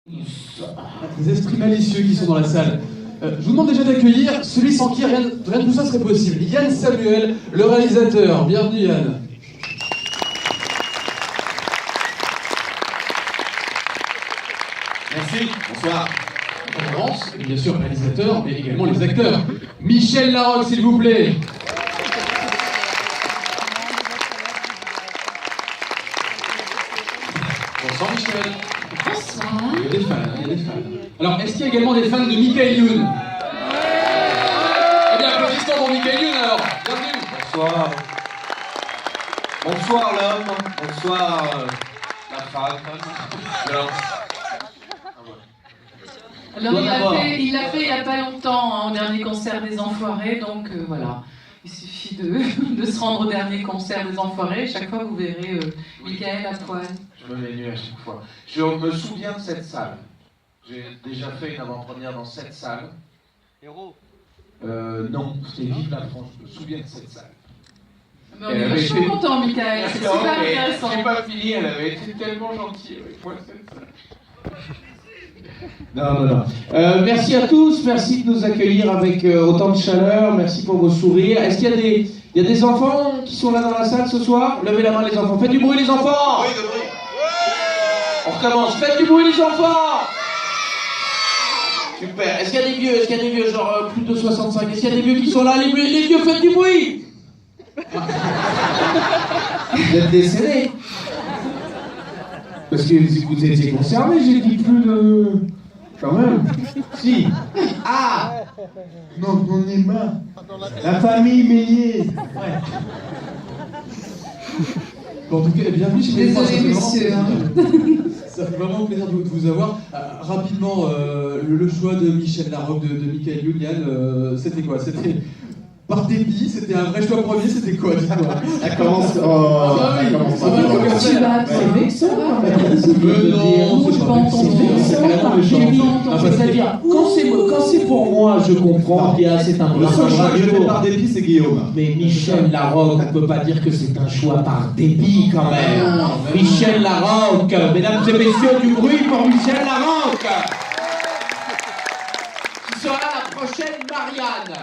Des esprits malicieux qui sont dans la salle. Je vous demande déjà d'accueillir celui sans qui rien de tout ça serait possible. Yann Samuel, le réalisateur. Bienvenue Yann. Merci, bonsoir. On commence, et bien sûr le réalisateur, mais également les acteurs. Michel Larocque, s'il vous plaît. Bonsoir Michel. Bonsoir. Il y a des fans, il y a des fans. Alors, est-ce qu'il y a également des fans de Michael Youn? Eh bien, applaudissements pour Michael Youn alors. Bienvenue. Bonsoir. Bonsoir l'homme, bonsoir la femme. Alors il l'a fait il n'y a pas longtemps, hein, au dernier concert des Enfoirés, donc voilà. Il suffit de se rendre au dernier concert des Enfoirés, chaque fois vous verrez Michael à poil. Je me mets nu à chaque fois. Je me souviens de cette salle. J'ai déjà fait une avant-première dans cette salle. Héros. Non, c'était Vive la France, je me souviens de cette salle. Mais on est vachement content, Michael, c'est super intéressant. C'est pas fini, elle avait été tellement gentille avec moi cette salle. Non. Merci à tous, merci de nous accueillir avec autant de chaleur, merci pour vos sourires. Est-ce qu'il y a des enfants qui sont là dans la salle ce soir? Levez la main les enfants, faites du bruit les enfants! Oui, de bruit. On recommence, faites du bruit les enfants! Super, est-ce qu'il y a des vieux, genre plus de 65? Est-ce qu'il y a des vieux qui sont là? Les vieux, faites du bruit! Vous êtes décédés? Parce que vous étiez concernés, j'ai dit plus de... Quand même. Si. Ah. Non, on est marre. La famille Meillet. Ouais. Bon, en tout cas, bienvenue chez les Désolé, monsieur. Ça fait vraiment plaisir de vous avoir. Rapidement, le choix de Michel Larocque, de Michael Youn, Yann, c'était quoi? C'était par dépit? C'était un vrai choix premier? C'était quoi? Dites-moi. Ça commence. C'est vexant. Non, c'est pas C'est-à-dire, quand c'est pour moi, je comprends qu'il y a c'est un Le seul choix que je fais par dépit, c'est Guillaume. Mais Michel Larocque, on peut pas dire que c'est un choix par dépit quand même. Michel Larocque, mesdames et messieurs, du bruit pour Michel Larocque, qui sera la prochaine Marianne.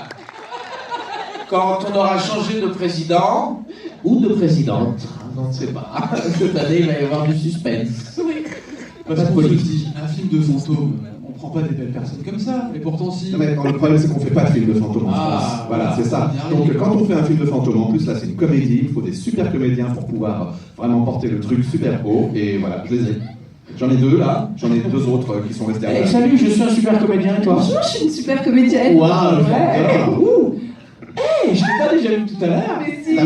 Quand on aura changé de président ou de présidente, on ne sait pas. Cette année, il va y avoir du suspense. Parce qu'on se dit, un film de fantôme, on prend pas des belles personnes comme ça, et pourtant si... Non, mais le problème, c'est qu'on fait pas de film de fantôme en France. Voilà, c'est ça. Donc, quand on fait un film de fantôme, en plus, là, c'est une comédie, il faut des super comédiens pour pouvoir vraiment porter le truc super haut, et voilà, je les ai. J'en ai deux, là, j'en ai deux autres qui sont restés à la... Salut, je suis un super comédien, et toi? Bonjour, je suis une super comédienne. Waouh, je l'ai pas déjà vu tout à l'heure. Mais si.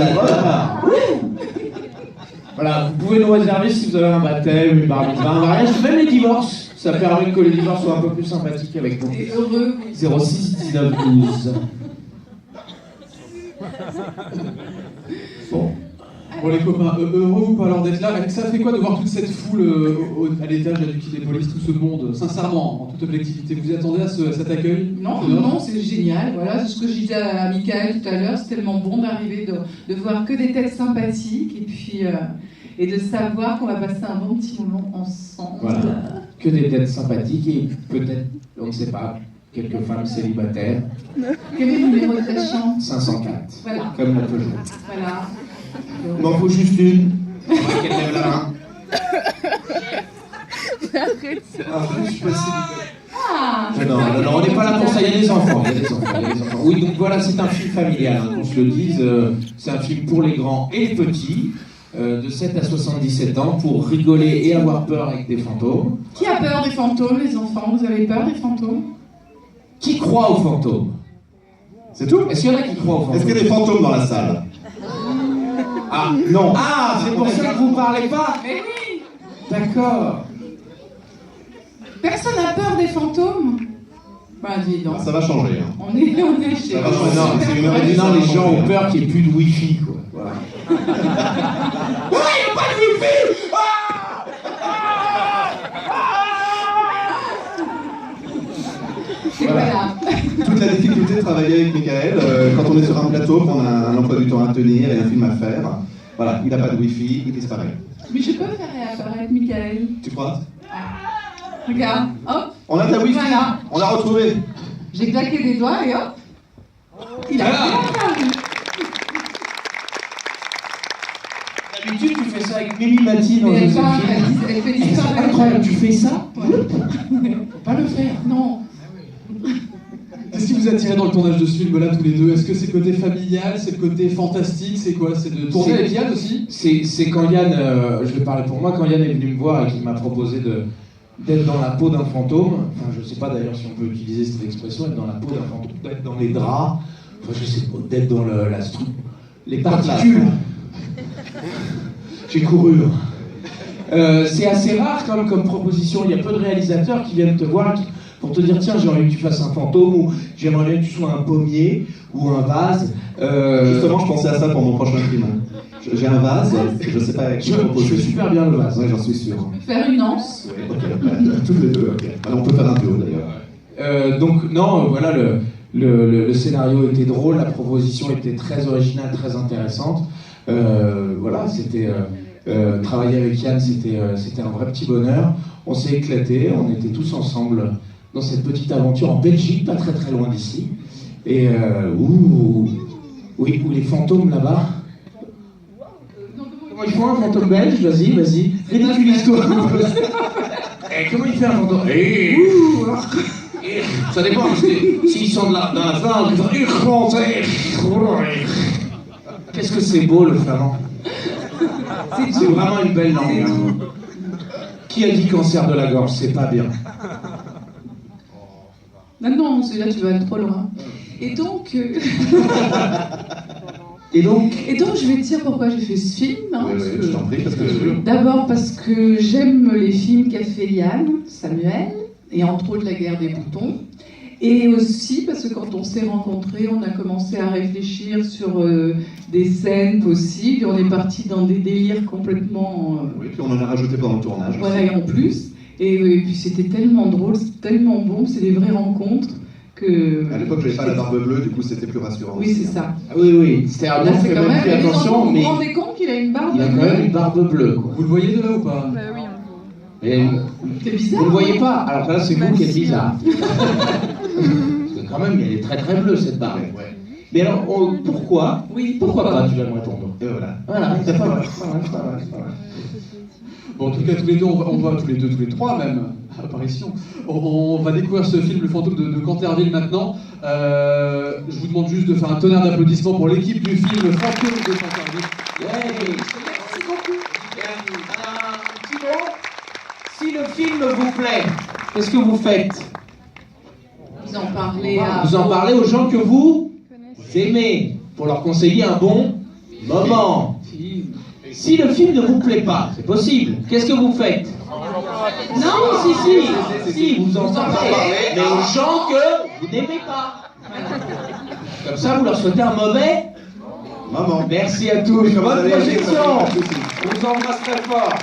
Voilà, vous pouvez nous réserver si vous avez un baptême, une bar mitzvah, un mariage, même les divorces. Ça permet que les divorces soient un peu plus sympathiques avec nous. Et heureux. 06 19 12. Bon. Bon les copains, heureux ou pas alors d'être là? Ça fait quoi de voir toute cette foule à l'étage du quai des Polices, tout ce monde? Sincèrement, en toute objectivité, vous y attendez à cet accueil? Non, c'est génial. Voilà, c'est ce que je disais à Michael tout à l'heure. C'est tellement bon d'arriver de voir que des têtes sympathiques et puis et de savoir qu'on va passer un bon petit moment ensemble. Voilà. Que des têtes sympathiques et peut-être, on ne sait pas, quelques femmes célibataires. Quel est le numéro de ta chambre? 504. Voilà. Comme la Peugeot. Voilà. Il m'en faut juste une. On va qu'elle lève la main. Non, on n'est pas là pour ça, il y a des enfants. Oui, donc voilà, c'est un film familial, hein, qu'on se le dise. C'est un film pour les grands et les petits, de 7 à 77 ans, pour rigoler et avoir peur avec des fantômes. Qui a peur des fantômes, les enfants? Vous avez peur des fantômes? Qui croit aux fantômes? C'est tout? Est-ce qu'il y en a qui croient aux fantômes? Est-ce qu'il y a des fantômes dans la salle? Ah, non. Ah, c'est pour ça que vous parlez pas? Mais oui. D'accord. Personne n'a peur des fantômes? Bah dis donc. Ça va changer. Hein. On est chez Ça va changer. Non, c'est une heure et demie, Non, ça va les gens changer. ont peur qu'il n'y ait plus de wifi, quoi. Voilà. Ouais, il n'y a pas de wifi! Voilà. Toute la difficulté de travailler avec Michael, quand on est sur un plateau, qu'on a un emploi du temps à tenir et un film à faire, voilà, il n'a pas de wifi, il disparaît. Mais je peux faire réapparaître Michael. Tu crois? Regarde, hop. On a ta wifi. Voilà. On l'a retrouvé. J'ai claqué des doigts et hop. Il a fait. D'habitude, tu fais ça avec Mimi Mati dans Mais Joséphine. elle fait C'est disparaître. incroyable, tu fais ça? Ouais. Faut pas le faire. Non. Qu'est-ce qui vous a attiré dans le tournage de ce film-là, tous les deux? Est-ce que c'est le côté familial, c'est le côté fantastique, c'est quoi? C'est de tourner avec Yann aussi? C'est quand Yann, je vais parler pour moi, quand Yann est venu me voir et qu'il m'a proposé d'être dans la peau d'un fantôme, enfin je sais pas d'ailleurs si on peut utiliser cette expression, être dans la peau d'un fantôme, d'être dans les draps, enfin je sais pas, d'être dans les particules. J'ai couru. C'est assez rare comme proposition, il y a peu de réalisateurs qui viennent te voir pour te dire tiens j'aimerais que tu fasses un fantôme ou j'aimerais bien que tu sois un pommier ou un vase. Justement, je pensais à ça pour mon prochain film. J'ai un vase, je sais pas avec qui Je proposer. fais super bien le vase. Ouais, j'en suis sûr. Faire une anse. Oui, ok, toutes les deux, ok. Alors, on peut faire un duo d'ailleurs. Donc non, voilà, le scénario était drôle, la proposition était très originale, très intéressante. Voilà, c'était travailler avec Yann, c'était un vrai petit bonheur. On s'est éclaté, on était tous ensemble dans cette petite aventure en Belgique, pas très très loin d'ici. Et où les fantômes là-bas. Comment ils font un fantôme belge? Vas-y, ridiculise-toi. Comment il fait un fantôme? Ça dépend, parce que s'ils sont dans la flamme, ils font... Qu'est-ce que c'est beau le flamand? C'est vraiment une belle langue. Hein. Qui a dit cancer de la gorge? C'est pas bien. Non, celui-là, tu vas aller trop loin. Et donc, Et donc, je vais te dire pourquoi j'ai fait ce film. Hein, Oui, je t'en prie, parce que... D'abord parce que j'aime les films qu'a fait Yann, Samuel, et entre autres La Guerre des boutons. Et aussi parce que quand on s'est rencontrés, on a commencé à réfléchir sur des scènes possibles. On est parti dans des délires complètement... Oui, puis on en a rajouté pendant le tournage. Voilà, et en plus. Et puis c'était tellement drôle, c'était tellement bon, c'est des vraies rencontres. À l'époque, j'avais pas la barbe bleue, du coup, c'était plus rassurant. Oui, c'est ça. ah oui, c'était un Là, bon, c'est fait quand même même. plus Les enfants, attention, vous mais vous rendez compte qu'il a une barbe il a quand bleue même une barbe bleue. Quoi. Vous le voyez de là ou pas? Bah oui, on le voit. Et C'est bizarre. vous le voyez pas, alors là c'est vous Bah qui êtes si. bizarre. Parce que quand même, elle est très très bleue cette barbe. Ouais. Mais alors, pourquoi? Oui, Pourquoi pas, tu vas me répondre. Et voilà. Voilà, c'est pas mal, c'est pas mal, c'est pas mal, c'est pas mal. Bon, en tout cas, tous les deux, on va tous les trois même, apparition. On va découvrir ce film, Le Fantôme de Canterville maintenant. Je vous demande juste de faire un tonnerre d'applaudissements pour l'équipe du film Le Fantôme de Canterville. Ouais. Merci beaucoup. Un petit mot. Si le film vous plaît, qu'est-ce que vous faites? Vous en parlez à... Vous en parlez aux gens que vous aimez, pour leur conseiller un bon moment. Si le film ne vous plaît pas, c'est possible, qu'est-ce que vous faites? Non, si, vous en parlez, mais aux gens que vous n'aimez pas. Comme ça, vous leur souhaitez un mauvais Maman. Merci à tous, bonne Allez, projection. allez, On vous embrasse très fort.